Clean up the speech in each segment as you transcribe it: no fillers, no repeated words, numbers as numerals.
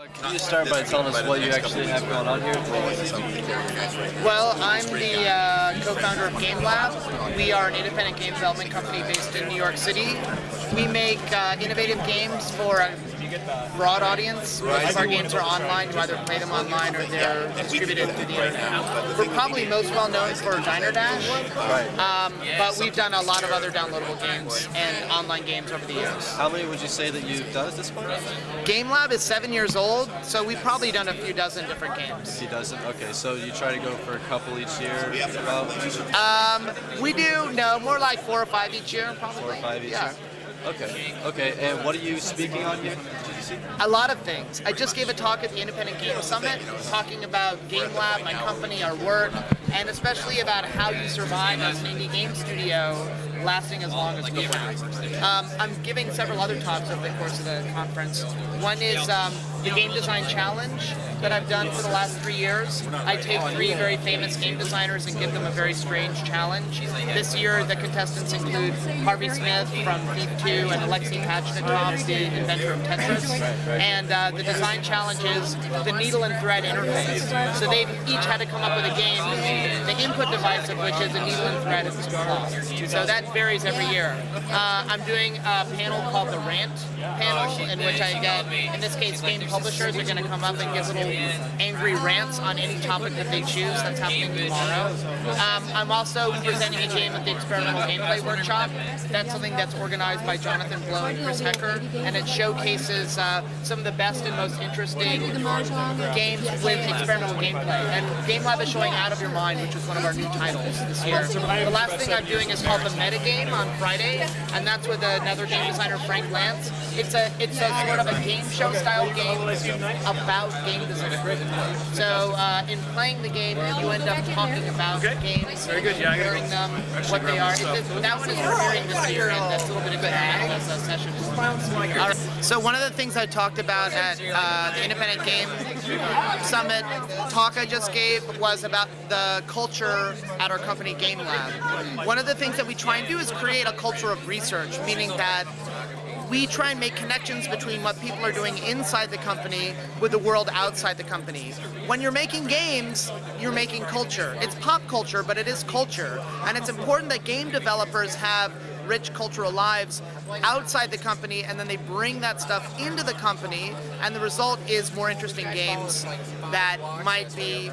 Can you start by telling us what you actually have going on here? Well, I'm the co-founder of GameLabs. We are an independent game development company based in New York City. We make innovative games for a broad audience. Most of our games are online. You either play them online or they're distributed through the internet. We're probably most well known for Diner Dash, but we've done a lot of other downloadable games and online games over the years. How many would you say that you've done at this point? GameLab is 7 years old, so we've probably done a few dozen different games. A few dozen? Okay, so you try to go for a couple each year? We do, no, more like 4 or 5 each year, probably. 4 or 5 each yeah. year? Okay, and what are you speaking on here? A lot of things. I just gave a talk at the Independent Game Summit talking about GameLab, my company, our work, and especially about how you survive as an indie game studio lasting as long as we have. I'm giving several other talks over the course of the conference. One is the Game Design Challenge that I've done for the last 3 years. I take 3 very famous game designers and give them a very strange challenge. This year, the contestants include Harvey Smith from Thief 2 and Alexei Pachnikov, the inventor of Tetris. And the design challenge is the needle and thread interface. So they've each had to come up with a game, the input device of which is a needle and thread and some cloth. So that varies every year. I'm doing a panel called the Rant panel, in which I get, in this case, game publishers are going to come up and give little angry rants on any topic that they choose. That's happening tomorrow. I'm also presenting a game at the Experimental Gameplay Workshop. That's something that's organized by Jonathan Blow and Chris Hecker, and it showcases some of the best and most interesting games with experimental gameplay. And GameLab is showing Out of Your Mind, which is one of our new titles this year. The last thing I'm doing is called the Metagame on Friday, and that's with another game designer, Frank Lance. It's a sort of a game show style game about game design. So in playing the game, you end up talking about games, comparing them, what they are. That one is premiering this year, and that's a little bit of as a session. So one of the things I talked about at the Independent Game Summit talk I just gave was about the culture at our company GameLab. One of the things that we try and do is create a culture of research, meaning that we try and make connections between what people are doing inside the company with the world outside the company. When you're making games, you're making culture. It's pop culture, but it is culture. And it's important that game developers have rich cultural lives outside the company, and then they bring that stuff into the company, and the result is more interesting games that might be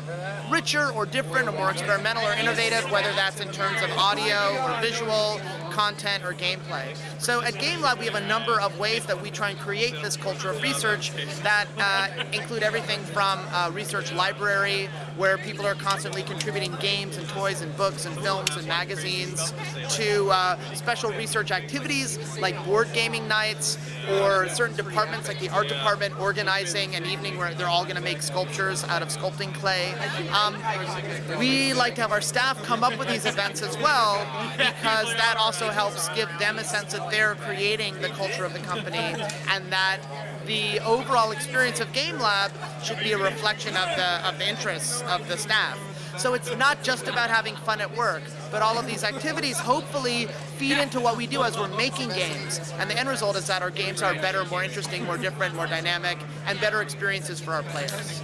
richer or different or more experimental or innovative, whether that's in terms of audio or visual, content or gameplay. So at GameLab we have a number of ways that we try and create this culture of research that include everything from a research library where people are constantly contributing games and toys and books and films and magazines, to special research activities like board gaming nights, or certain departments like the art department organizing an evening where they're all going to make sculptures out of sculpting clay. We like to have our staff come up with these events as well, because that also helps give them a sense that they're creating the culture of the company, and that the overall experience of GameLab should be a reflection of the interests of the staff. So it's not just about having fun at work, but all of these activities hopefully feed into what we do as we're making games. And the end result is that our games are better, more interesting, more different, more dynamic, and better experiences for our players.